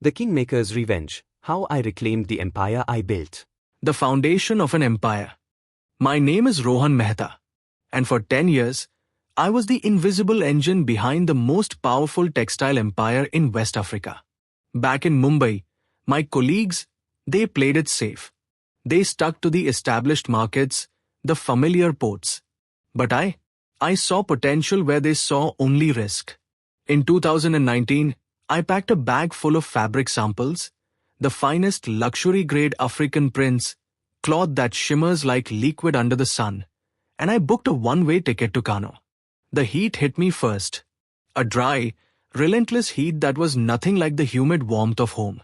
The Kingmaker's Revenge, How I Reclaimed the Empire I Built. The foundation of an empire. My name is Rohan Mehta, and for 10 years, I was the invisible engine behind the most powerful textile empire in West Africa. Back in Mumbai, my colleagues, they played it safe. They stuck to the established markets, the familiar ports. But I saw potential where they saw only risk. In 2019, I packed a bag full of fabric samples, the finest luxury-grade African prints, cloth that shimmers like liquid under the sun, and I booked a one-way ticket to Kano. The heat hit me first. A dry, relentless heat that was nothing like the humid warmth of home.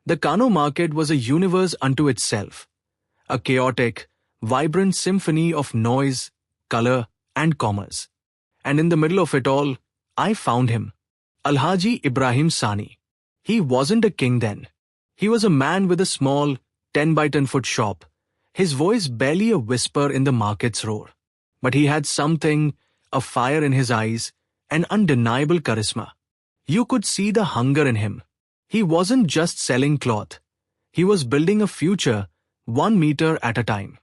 The Kano market was a universe unto itself. A chaotic, vibrant symphony of noise, color, and commerce. And in the middle of it all, I found him. Alhaji Ibrahim Sani. He wasn't a king then. He was a man with a small, 10 by 10 foot shop, his voice barely a whisper in the market's roar. But he had something, a fire in his eyes, an undeniable charisma. You could see the hunger in him. He wasn't just selling cloth. He was building a future, 1 meter at a time.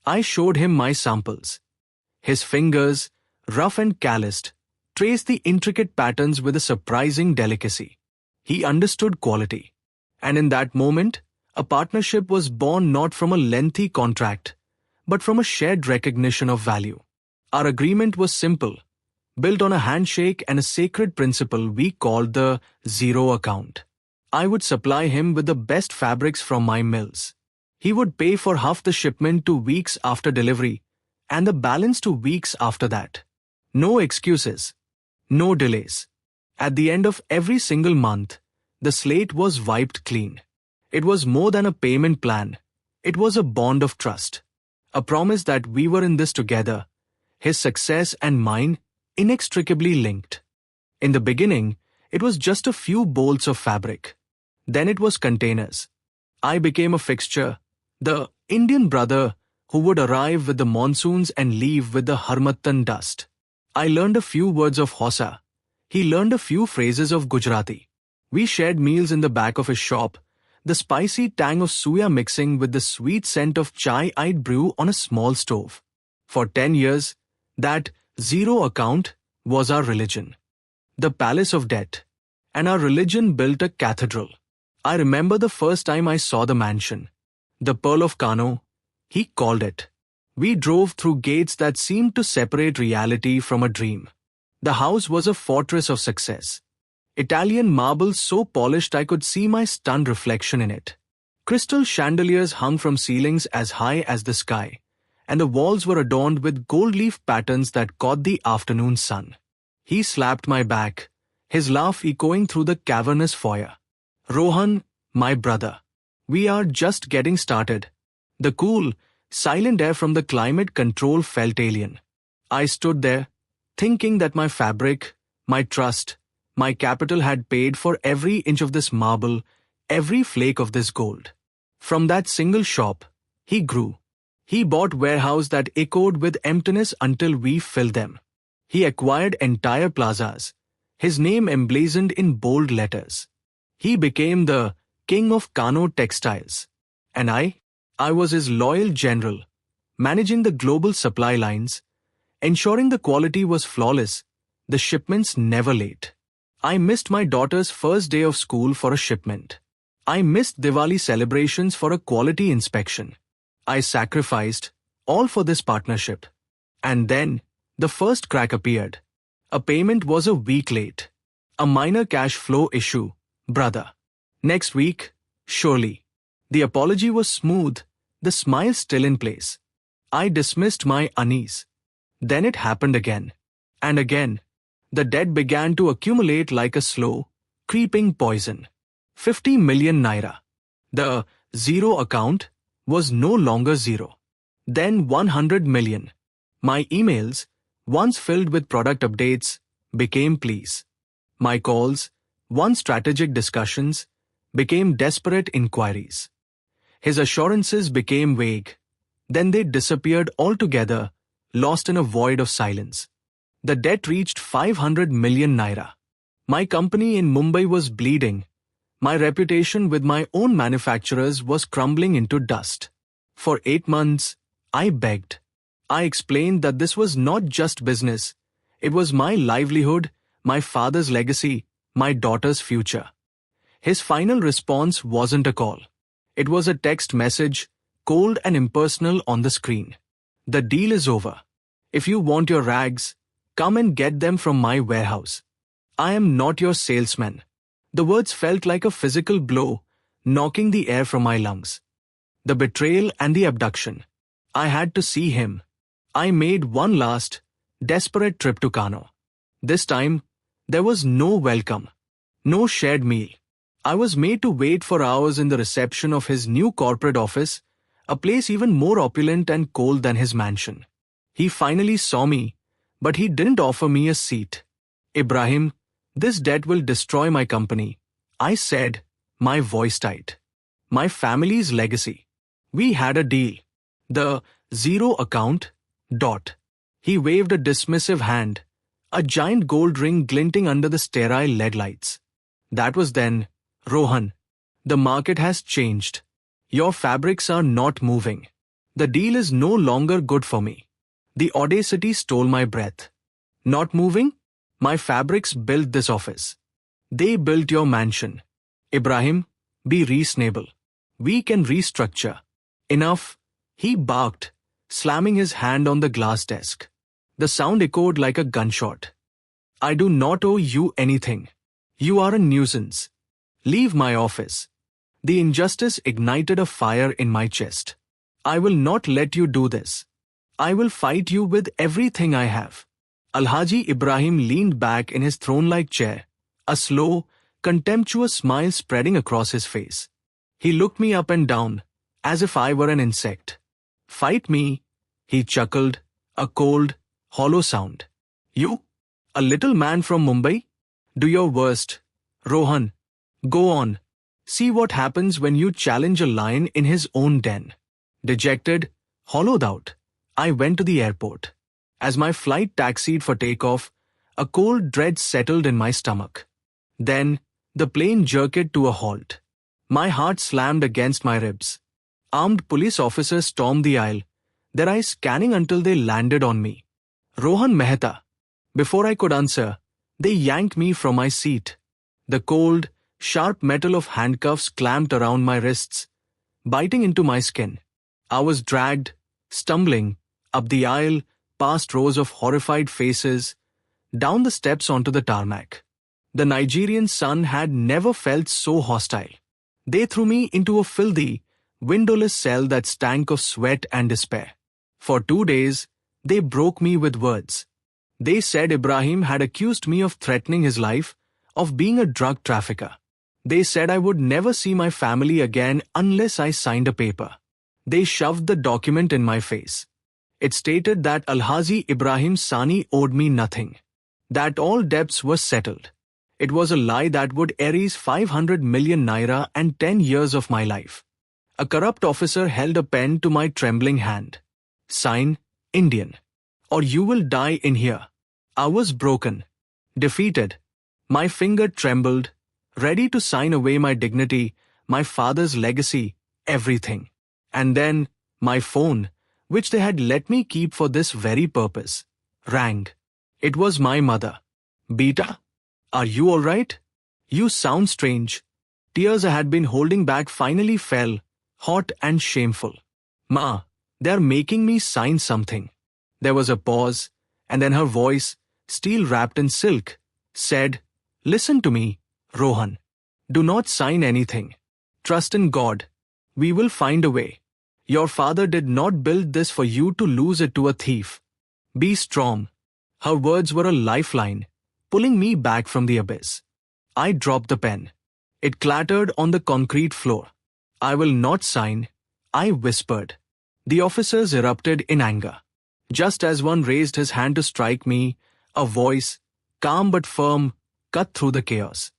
I showed him my samples. His fingers, rough and calloused, traced the intricate patterns with a surprising delicacy. He understood quality. And in that moment, a partnership was born not from a lengthy contract, but from a shared recognition of value. Our agreement was simple, built on a handshake and a sacred principle we called the zero account. I would supply him with the best fabrics from my mills. He would pay for half the shipment 2 weeks after delivery, and the balance 2 weeks after that. No excuses. No delays. At the end of every single month, the slate was wiped clean. It was more than a payment plan. It was a bond of trust. A promise that we were in this together, his success and mine inextricably linked. In the beginning, it was just a few bolts of fabric. Then it was containers. I became a fixture, the Indian brother who would arrive with the monsoons and leave with the Harmattan dust. I learned a few words of Hausa. He learned a few phrases of Gujarati. We shared meals in the back of his shop, the spicy tang of suya mixing with the sweet scent of chai I'd brew on a small stove. For 10 years, that zero account was our religion. The palace of debt. And our religion built a cathedral. I remember the first time I saw the mansion. The Pearl of Kano, he called it. We drove through gates that seemed to separate reality from a dream. The house was a fortress of success. Italian marble so polished I could see my stunned reflection in it. Crystal chandeliers hung from ceilings as high as the sky, and the walls were adorned with gold leaf patterns that caught the afternoon sun. He slapped my back, his laugh echoing through the cavernous foyer. Rohan, my brother. We are just getting started. The cool, silent air from the climate control felt alien. I stood there, thinking that my fabric, my trust, my capital had paid for every inch of this marble, every flake of this gold. From that single shop, he grew. He bought warehouses that echoed with emptiness until we filled them. He acquired entire plazas, his name emblazoned in bold letters. He became the king of Kano textiles. And I was his loyal general, managing the global supply lines, ensuring the quality was flawless, the shipments never late. I missed my daughter's first day of school for a shipment. I missed Diwali celebrations for a quality inspection. I sacrificed all for this partnership. And then, the first crack appeared. A payment was a week late. A minor cash flow issue, brother. Next week, surely. The apology was smooth, the smile still in place. I dismissed my unease. Then it happened again. And again. The debt began to accumulate like a slow, creeping poison. 50 million naira. The zero account was no longer zero. Then 100 million. My emails, once filled with product updates, became please. My calls, once strategic discussions, became desperate inquiries. His assurances became vague. Then they disappeared altogether, lost in a void of silence. The debt reached 500 million naira. My company in Mumbai was bleeding. My reputation with my own manufacturers was crumbling into dust. For 8 months, I begged. I explained that this was not just business. It was my livelihood, my father's legacy, my daughter's future. His final response wasn't a call. It was a text message, cold and impersonal on the screen. The deal is over. If you want your rags, come and get them from my warehouse. I am not your salesman. The words felt like a physical blow, knocking the air from my lungs. The betrayal and the abduction. I had to see him. I made one last, desperate trip to Kano. This time, there was no welcome, no shared meal. I was made to wait for hours in the reception of his new corporate office, a place even more opulent and cold than his mansion. He finally saw me, but he didn't offer me a seat. Ibrahim, this debt will destroy my company, I said, my voice tight. My family's legacy. We had a deal. The zero account. He waved a dismissive hand, a giant gold ring glinting under the sterile LED lights. That was then, Rohan. The market has changed. Your fabrics are not moving. The deal is no longer good for me. The audacity stole my breath. Not moving? My fabrics built this office. They built your mansion. Ibrahim, be reasonable. We can restructure. Enough, he barked, slamming his hand on the glass desk. The sound echoed like a gunshot. I do not owe you anything. You are a nuisance. Leave my office. The injustice ignited a fire in my chest. I will not let you do this. I will fight you with everything I have. Alhaji Ibrahim leaned back in his throne-like chair, a slow, contemptuous smile spreading across his face. He looked me up and down, as if I were an insect. Fight me, he chuckled, a cold, hollow sound. You? A little man from Mumbai? Do your worst. Rohan, go on. See what happens when you challenge a lion in his own den. Dejected, hollowed out, I went to the airport. As my flight taxied for takeoff, a cold dread settled in my stomach. Then, the plane jerked to a halt. My heart slammed against my ribs. Armed police officers stormed the aisle, their eyes scanning until they landed on me. Rohan Mehta. Before I could answer, they yanked me from my seat. The cold, sharp metal of handcuffs clamped around my wrists, biting into my skin. I was dragged, stumbling, up the aisle, past rows of horrified faces, down the steps onto the tarmac. The Nigerian sun had never felt so hostile. They threw me into a filthy, windowless cell that stank of sweat and despair. For 2 days, they broke me with words. They said Ibrahim had accused me of threatening his life, of being a drug trafficker. They said I would never see my family again unless I signed a paper. They shoved the document in my face. It stated that Alhaji Ibrahim Sani owed me nothing. That all debts were settled. It was a lie that would erase 500 million naira and 10 years of my life. A corrupt officer held a pen to my trembling hand. Sign, Indian. Or you will die in here. I was broken. Defeated. My finger trembled, ready to sign away my dignity, my father's legacy, everything. And then, my phone, which they had let me keep for this very purpose, rang. It was my mother. Beta, are you all right? You sound strange. Tears I had been holding back finally fell, hot and shameful. Ma, they're making me sign something. There was a pause, and then her voice, steel wrapped in silk, said, Listen to me, Rohan. Do not sign anything. Trust in God. We will find a way. Your father did not build this for you to lose it to a thief. Be strong. Her words were a lifeline, pulling me back from the abyss. I dropped the pen. It clattered on the concrete floor. I will not sign, I whispered. The officers erupted in anger. Just as one raised his hand to strike me, a voice, calm but firm, cut through the chaos.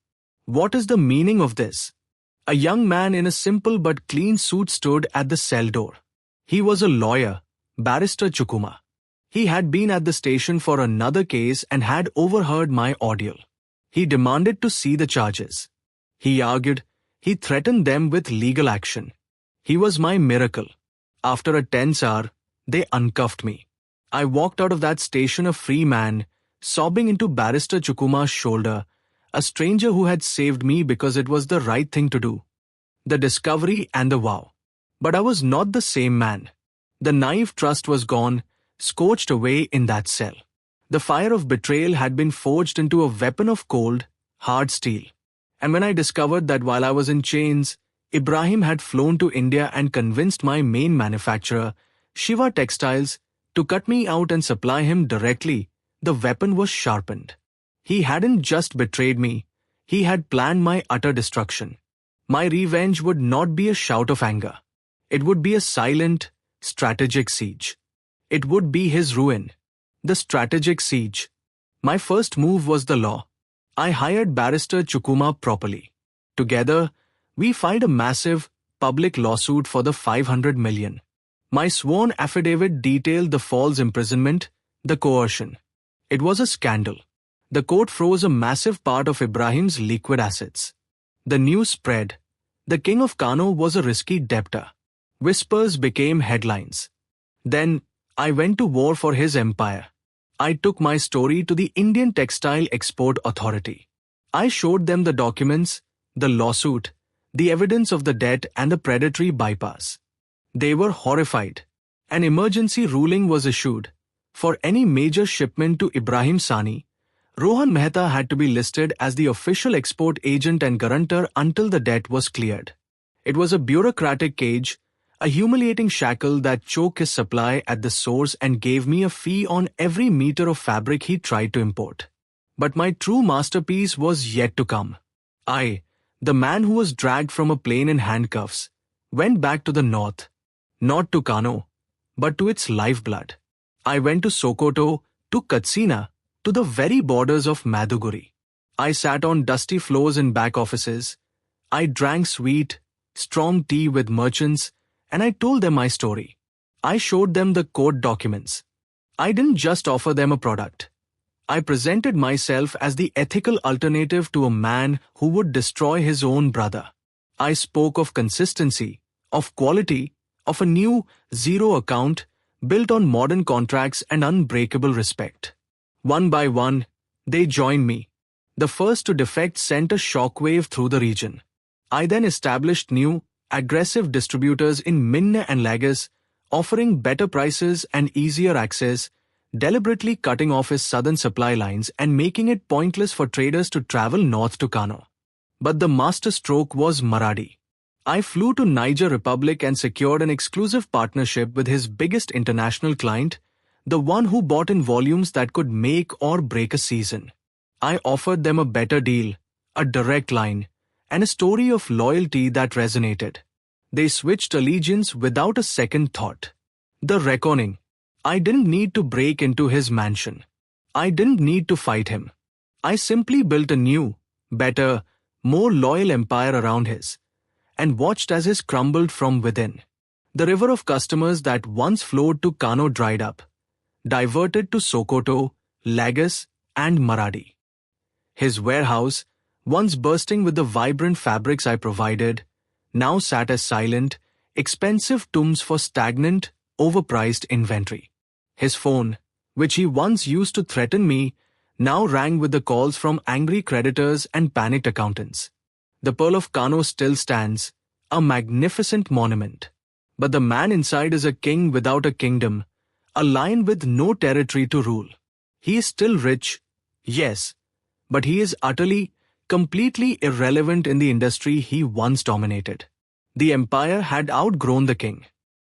What is the meaning of this? A young man in a simple but clean suit stood at the cell door. He was a lawyer, Barrister Chukuma. He had been at the station for another case and had overheard my ordeal. He demanded to see the charges. He argued, he threatened them with legal action. He was my miracle. After a tense hour, they uncuffed me. I walked out of that station a free man, sobbing into Barrister Chukuma's shoulder, a stranger who had saved me because it was the right thing to do. The discovery and the wow. But I was not the same man. The naive trust was gone, scorched away in that cell. The fire of betrayal had been forged into a weapon of cold, hard steel. And when I discovered that while I was in chains, Ibrahim had flown to India and convinced my main manufacturer, Shiva Textiles, to cut me out and supply him directly, the weapon was sharpened. He hadn't just betrayed me, he had planned my utter destruction. My revenge would not be a shout of anger. It would be a silent, strategic siege. It would be his ruin. The strategic siege. My first move was the law. I hired Barrister Chukuma properly. Together, we filed a massive, public lawsuit for the 500 million. My sworn affidavit detailed the false imprisonment, the coercion. It was a scandal. The court froze a massive part of Ibrahim's liquid assets. The news spread. The king of Kano was a risky debtor. Whispers became headlines. Then, I went to war for his empire. I took my story to the Indian Textile Export Authority. I showed them the documents, the lawsuit, the evidence of the debt and the predatory bypass. They were horrified. An emergency ruling was issued. For any major shipment to Ibrahim Sani, Rohan Mehta had to be listed as the official export agent and guarantor until the debt was cleared. It was a bureaucratic cage, a humiliating shackle that choked his supply at the source and gave me a fee on every meter of fabric he tried to import. But my true masterpiece was yet to come. I, the man who was dragged from a plane in handcuffs, went back to the north, not to Kano, but to its lifeblood. I went to Sokoto, to Katsina, to the very borders of Maduguri. I sat on dusty floors in back offices. I drank sweet, strong tea with merchants, and I told them my story. I showed them the court documents. I didn't just offer them a product. I presented myself as the ethical alternative to a man who would destroy his own brother. I spoke of consistency, of quality, of a new, zero account built on modern contracts and unbreakable respect. One by one, they joined me. The first to defect sent a shockwave through the region. I then established new, aggressive distributors in Minna and Lagos, offering better prices and easier access, deliberately cutting off his southern supply lines and making it pointless for traders to travel north to Kano. But the masterstroke was Maradi. I flew to Niger Republic and secured an exclusive partnership with his biggest international client, the one who bought in volumes that could make or break a season. I offered them a better deal, a direct line, and a story of loyalty that resonated. They switched allegiance without a second thought. The reckoning. I didn't need to break into his mansion. I didn't need to fight him. I simply built a new, better, more loyal empire around his, and watched as his crumbled from within. The river of customers that once flowed to Kano dried up, diverted to Sokoto, Lagos, and Maradi. His warehouse, once bursting with the vibrant fabrics I provided, now sat as silent, expensive tombs for stagnant, overpriced inventory. His phone, which he once used to threaten me, now rang with the calls from angry creditors and panicked accountants. The Pearl of Kano still stands, a magnificent monument. But the man inside is a king without a kingdom, a lion with no territory to rule. He is still rich, yes, but he is utterly, completely irrelevant in the industry he once dominated. The empire had outgrown the king.